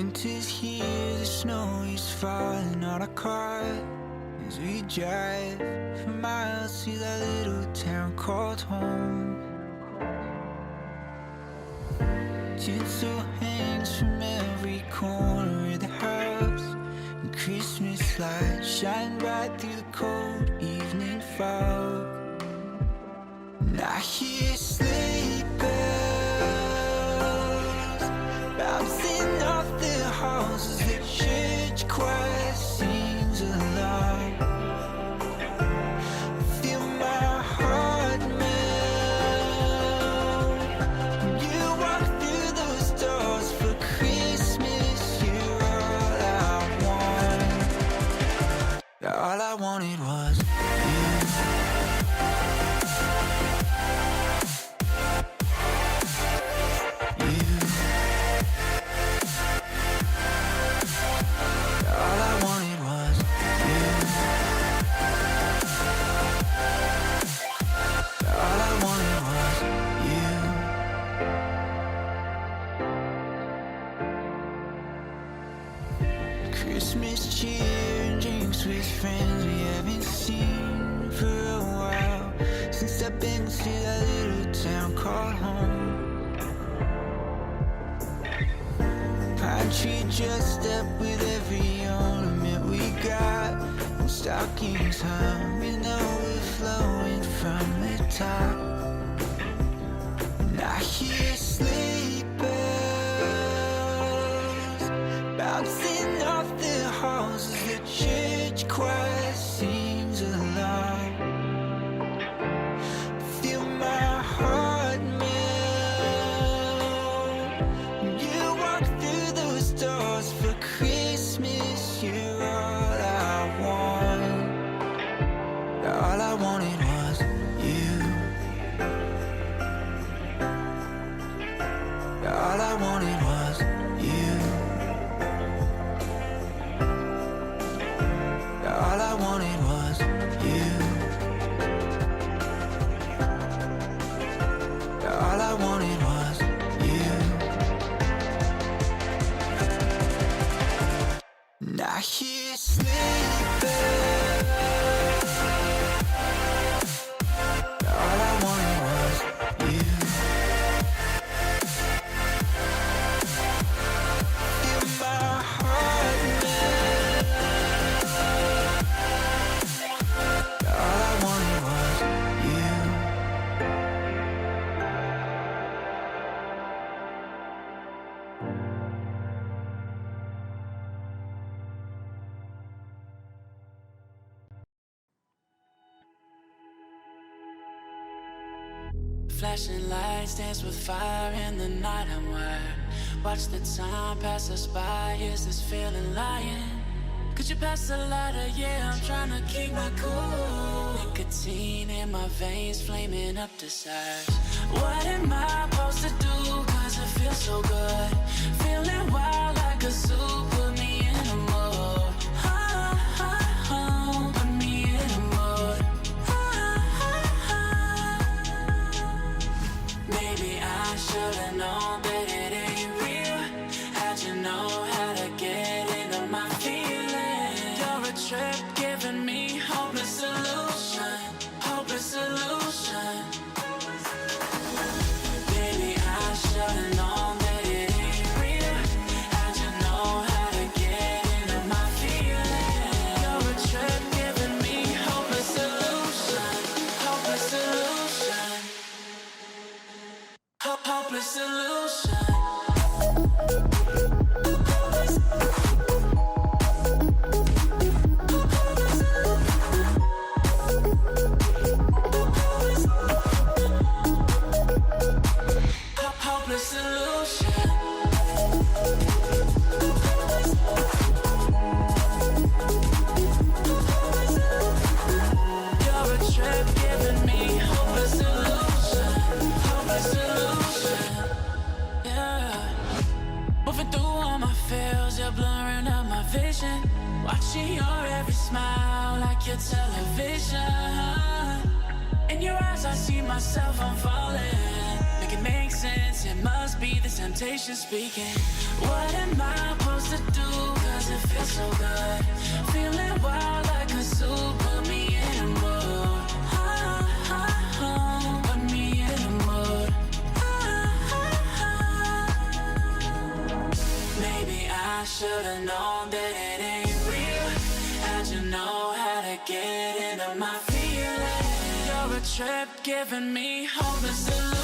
Winter's here, the snow is falling on our car as we drive for miles to that little town called home. Tinsel hangs from every corner of the house, and Christmas lights shine bright through the cold evening fog. And I hear sleigh bells bouncing off the halls as the church choir sings along. I feel my heart melt when you walk through those doors. For Christmas, you're all I want. All I wanted was you. Christmas cheer and drinks with friends we haven't seen for a while, since I've been to that little town called home. Pine tree dressed up with every ornament we got, and stockings hung with overflowing from the top. And I hear sleigh bells bouncing off the halls as the church choir sings along. Feel my heart melt when you walk through those doors. For Christmas, you're all I want. All I wanted was you. All I wanted was you. All I wanted was you. All I wanted was you. And I hear sleigh bells. All I wanted was you. Feel my heart melt. All I wanted was you. Flashing lights dance with fire in the night. I'm wired. Watch the time pass us by. Is this feeling lying? Could you pass the lighter? Yeah, I'm trying to keep my cool. Nicotine in my veins, flaming up desires. What am I supposed to do? Cause it feels so good. Feeling wild like a zoo. Put me in a mood. Put me in a mood. Maybe I should've known that it ain't real. How'd you know how to get into my feelings? You're a trip giving me hopeless solution. Hopeless solution. Maybe I should've known that it ain't real. How'd you know how to get into my feelings? You're a trip giving me hopeless solution. Hopeless solution. Hopeless solution. Hopeless solution. You're a trip giving me hopeless solution. Hopeless solution. Yeah. Moving through all my feels, you're blurring out my vision. Watching your every smile like your television. In your eyes I see myself, I'm falling. Make it make sense. It must be the temptation speaking. What am I supposed to do? Cause it feels so good. Feeling wild like a zoo. Put me in a mood. Put me in a mood. Maybe I should've known that it ain't real. How'd you know how to get into my feelings? You're a trip giving me homeless.